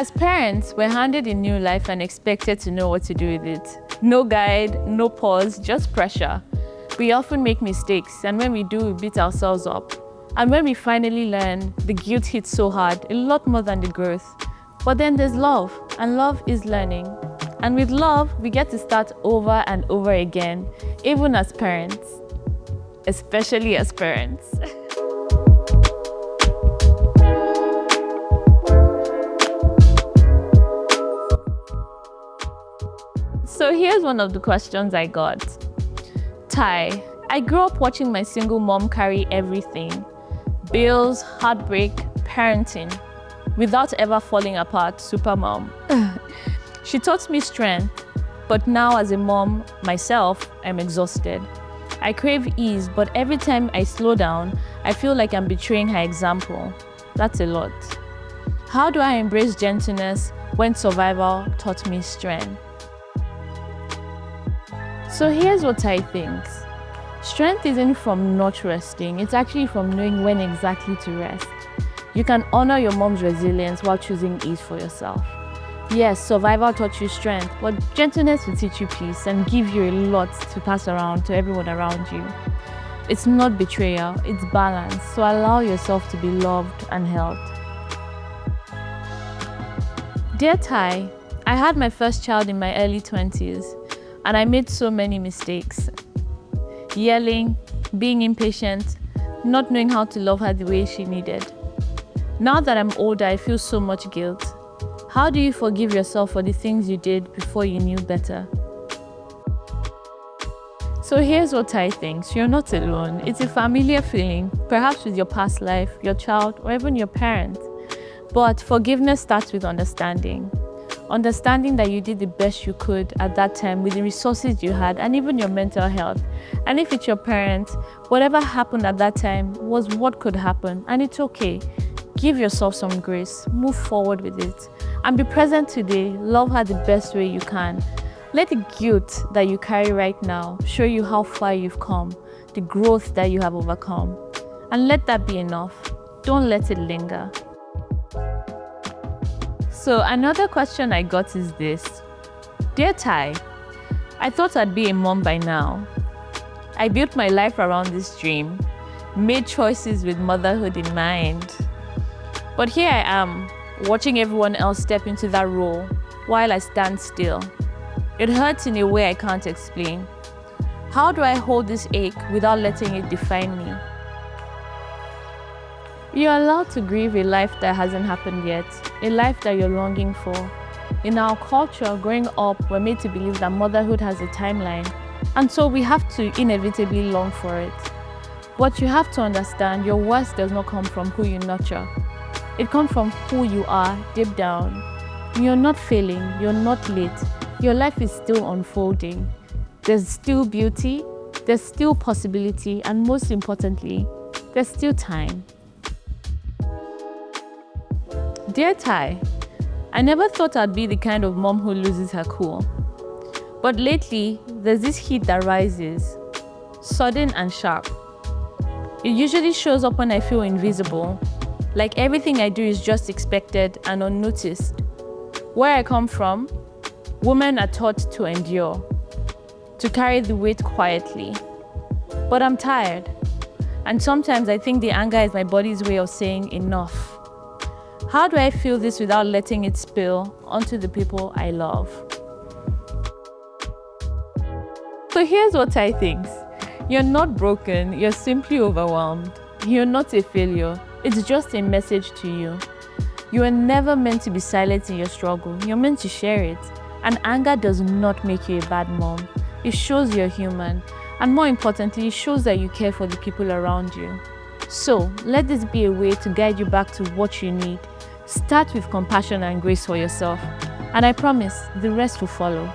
As parents, we're handed a new life and expected to know what to do with it. No guide, no pause, just pressure. We often make mistakes, and when we do, we beat ourselves up. And when we finally learn, the guilt hits so hard, a lot more than the growth. But then there's love, and love is learning. And with love, we get to start over and over again, even as parents. Especially as parents. So here's one of the questions I got. Ty, I grew up watching my single mom carry everything. Bills, heartbreak, parenting, without ever falling apart, super mom. She taught me strength, but now as a mom myself, I'm exhausted. I crave ease, but every time I slow down, I feel like I'm betraying her example. That's a lot. How do I embrace gentleness when survival taught me strength? So here's what I think. Strength isn't from not resting, it's actually from knowing when exactly to rest. You can honor your mom's resilience while choosing ease for yourself. Yes, survival taught you strength, but gentleness will teach you peace and give you a lot to pass around to everyone around you. It's not betrayal, it's balance, so allow yourself to be loved and held. Dear Ty, I had my first child in my early 20s. And I made so many mistakes. Yelling, being impatient, not knowing how to love her the way she needed. Now that I'm older, I feel so much guilt. How do you forgive yourself for the things you did before you knew better? So here's what I think. You're not alone. It's a familiar feeling, perhaps with your past life, your child, or even your parent. But forgiveness starts with understanding. Understanding that you did the best you could at that time with the resources you had and even your mental health. And if it's your parent, whatever happened at that time was what could happen, and it's okay. Give yourself some grace, move forward with it, and be present today. Love her the best way you can. Let the guilt that you carry right now show you how far you've come, the growth that you have overcome. And let that be enough. Don't let it linger. So another question I got is this. Dear Ty, I thought I'd be a mom by now. I built my life around this dream, made choices with motherhood in mind. But here I am, watching everyone else step into that role while I stand still. It hurts in a way I can't explain. How do I hold this ache without letting it define me? You're allowed to grieve a life that hasn't happened yet, a life that you're longing for. In our culture, growing up, we're made to believe that motherhood has a timeline, and so we have to inevitably long for it. But you have to understand, your worth does not come from who you nurture. It comes from who you are deep down. You're not failing, you're not late. Your life is still unfolding. There's still beauty, there's still possibility, and most importantly, there's still time. Dear Ty, I never thought I'd be the kind of mom who loses her cool. But lately, there's this heat that rises, sudden and sharp. It usually shows up when I feel invisible, like everything I do is just expected and unnoticed. Where I come from, women are taught to endure, to carry the weight quietly. But I'm tired, and sometimes I think the anger is my body's way of saying enough. How do I feel this without letting it spill onto the people I love? So here's what I think. You're not broken, you're simply overwhelmed. You're not a failure, it's just a message to you. You are never meant to be silent in your struggle, you're meant to share it. And anger does not make you a bad mom. It shows you're human. And more importantly, it shows that you care for the people around you. So let this be a way to guide you back to what you need. Start with compassion and grace for yourself, and I promise the rest will follow.